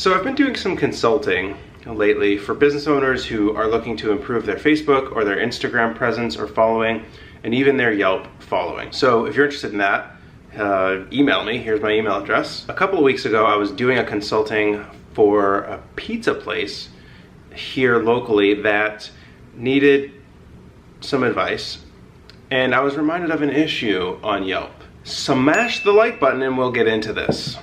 So I've been doing some consulting lately for business owners who are looking to improve their Facebook or their Instagram presence or following, and even their Yelp following. So if you're interested in that, email me. Here's my email address. A couple of weeks ago, I was doing a consulting for a pizza place here locally that needed some advice, and I was reminded of an issue on Yelp. Smash the like button and we'll get into this.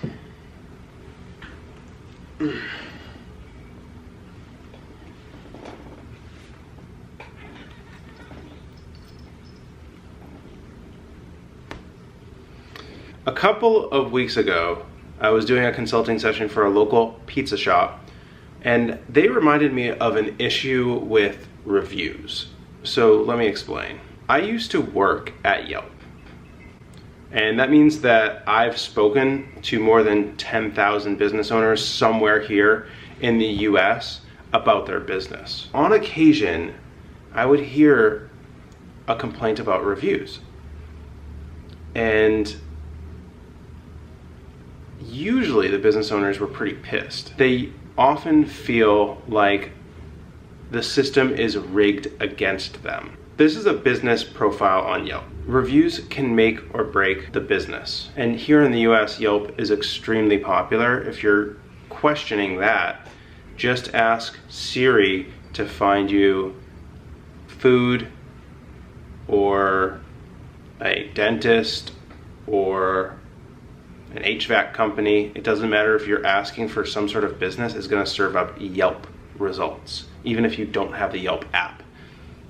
A couple of weeks ago, I was doing a consulting session for a local pizza shop, and they reminded me of an issue with reviews. So let me explain. I used to work at Yelp, and that means that I've spoken to more than 10,000 business owners somewhere here in the US about their business. On occasion, I would hear a complaint about reviews, and usually the business owners were pretty pissed. They often feel like the system is rigged against them. This is a business profile on Yelp. Reviews can make or break the business. And here in the US, Yelp is extremely popular. If you're questioning that, just ask Siri to find you food or a dentist or an HVAC company. It doesn't matter if you're asking for some sort of business, it's gonna serve up Yelp results, even if you don't have the Yelp app.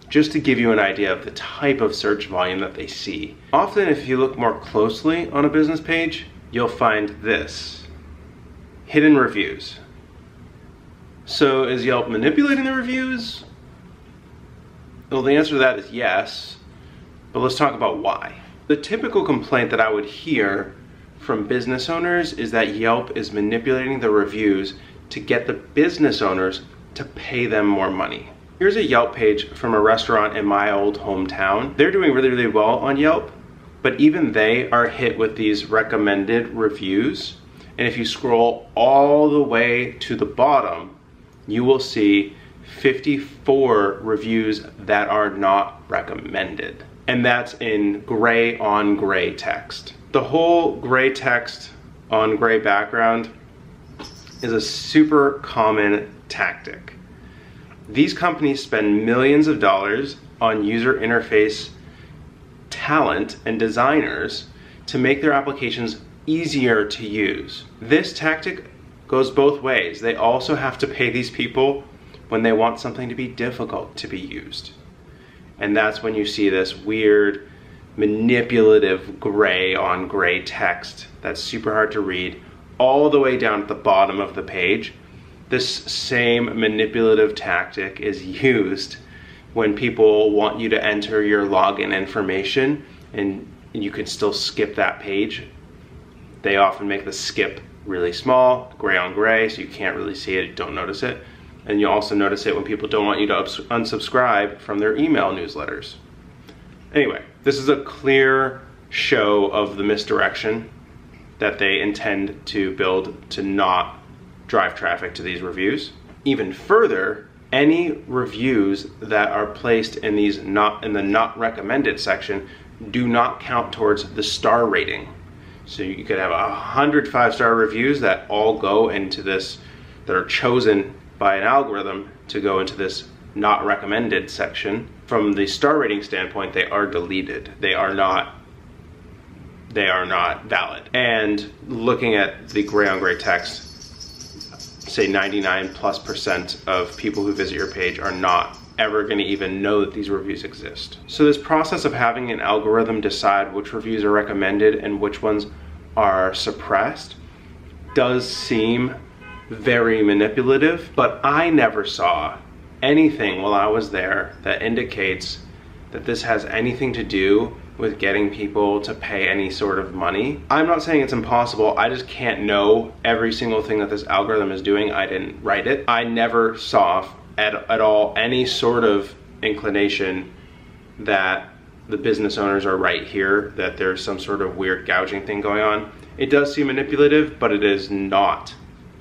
Just to give you an idea of the type of search volume that they see. Often, if you look more closely on a business page, you'll find this: hidden reviews. So is Yelp manipulating the reviews? Well, the answer to that is yes, but let's talk about why. The typical complaint that I would hear from business owners is that Yelp is manipulating the reviews to get the business owners to pay them more money. Here's a Yelp page from a restaurant in my old hometown. They're doing really, really well on Yelp, but even they are hit with these recommended reviews. And if you scroll all the way to the bottom, you will see 54 reviews that are not recommended. And that's in gray on gray text. The whole gray text on gray background is a super common tactic. These companies spend millions of dollars on user interface talent and designers to make their applications easier to use. This tactic goes both ways. They also have to pay these people when they want something to be difficult to be used. And that's when you see this weird, manipulative gray on gray text that's super hard to read all the way down at the bottom of the page. This same manipulative tactic is used when people want you to enter your login information and you can still skip that page. They often make the skip really small, gray on gray, so you can't really see it, don't notice it. And you also notice it when people don't want you to unsubscribe from their email newsletters. Anyway, this is a clear show of the misdirection that they intend to build to not drive traffic to these reviews. Even further, any reviews that are placed in these in the not recommended section do not count towards the star rating. So you could have 100 5-star reviews that all go into this, that are chosen by an algorithm to go into this not recommended section. From the star rating standpoint, they are deleted. They are not valid. And looking at the gray on gray text, say 99+% of people who visit your page are not ever going to even know that these reviews exist. So this process of having an algorithm decide which reviews are recommended and which ones are suppressed does seem very manipulative, but I never saw anything while I was there that indicates that this has anything to do with getting people to pay any sort of money. I'm not saying it's impossible, I just can't know every single thing that this algorithm is doing. I didn't write it. I never saw at all any sort of inclination that the business owners are right here, that there's some sort of weird gouging thing going on. It does seem manipulative, but it is not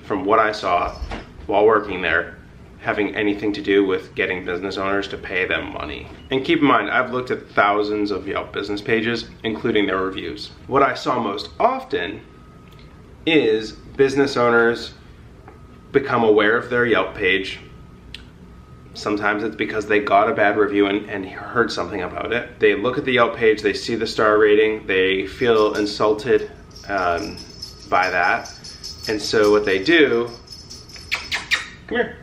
from what I saw while working there, having anything to do with getting business owners to pay them money. And keep in mind, I've looked at thousands of Yelp business pages, including their reviews. What I saw most often is business owners become aware of their Yelp page. Sometimes it's because they got a bad review and heard something about it. They look at the Yelp page, they see the star rating, they feel insulted by that. And so what they do, come here.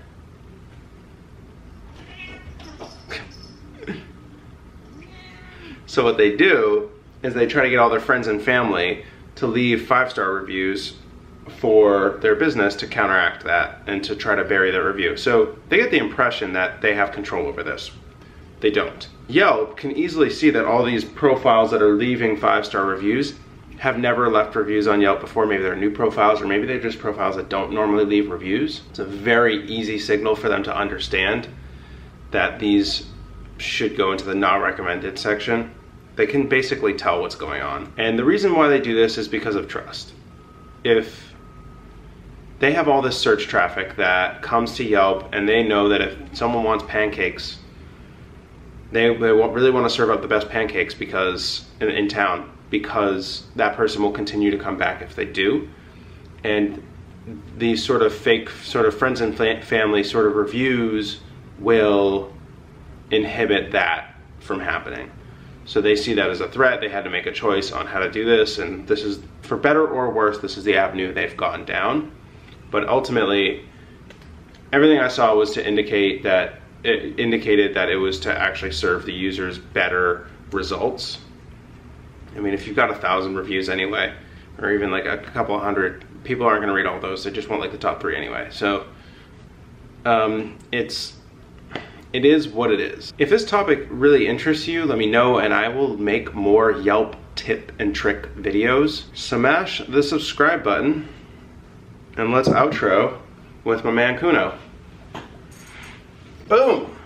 So what they do is they try to get all their friends and family to leave 5-star reviews for their business to counteract that and to try to bury their review. So they get the impression that they have control over this. They don't. Yelp can easily see that all these profiles that are leaving 5-star reviews have never left reviews on Yelp before. Maybe they're new profiles, or maybe they're just profiles that don't normally leave reviews. It's a very easy signal for them to understand that these should go into the not recommended section. They can basically tell what's going on. And the reason why they do this is because of trust. If they have all this search traffic that comes to Yelp and they know that if someone wants pancakes, they really want to serve up the best pancakes because in town, because that person will continue to come back if they do. And these sort of fake sort of friends and family sort of reviews will inhibit that from happening. So they see that as a threat. They had to make a choice on how to do this, and this is, for better or worse, this is the avenue they've gone down. But ultimately, everything I saw was to indicate that it indicated that it was to actually serve the users better results. I mean, if you've got 1,000 reviews anyway, or even like a couple hundred, people aren't gonna read all those. They just want like the top 3 anyway. So it is what it is. If this topic really interests you, let me know and I will make more Yelp tip and trick videos. Smash the subscribe button and let's outro with my man Kuno. Boom!